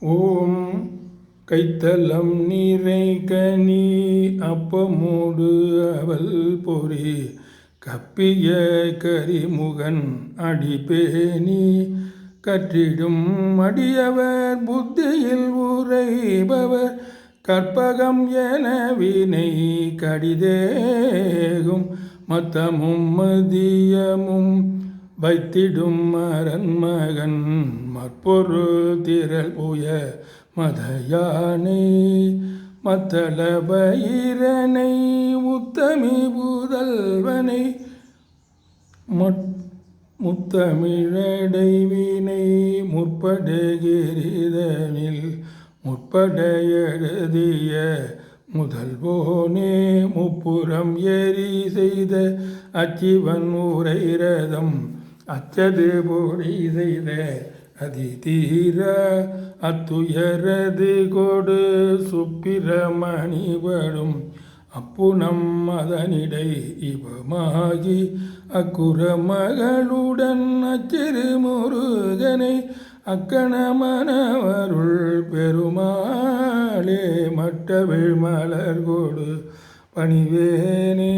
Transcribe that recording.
ஓம் கைத்தலம் நீரை கனி அப்பமோடு அவல் பொறி கப்பிய கரிமுகன் அடிபேணி கற்றிடும் அடியவர் புத்தியில் உரைபவர் கற்பகம் என வினை கடிதேகும் மத்தமும் மதியமும் வைத்திடும் அரண்மகன் மற்பொரு திரள் புய மதயானை மத்தள பயிரனை உத்தமி புதல்வனை முத்தமிழடைவினை முற்படுகிரிதனில் முற்பட எழுதிய முதல்வோனே முப்புறம் எரி செய்த அச்சிவன் உரை ரதம் அச்சது பொடி செய்த அதிதீர அத்துயரது கொடு சுப்பிரமணிபடும் அப்புனம் அதனிடை இவமாகி அக்குற மகளுடன் அச்சிறு முருகனை அக்கணமனவருள் பெருமாளே மட்டவிழ் மலர் கொடு பணிவேனே.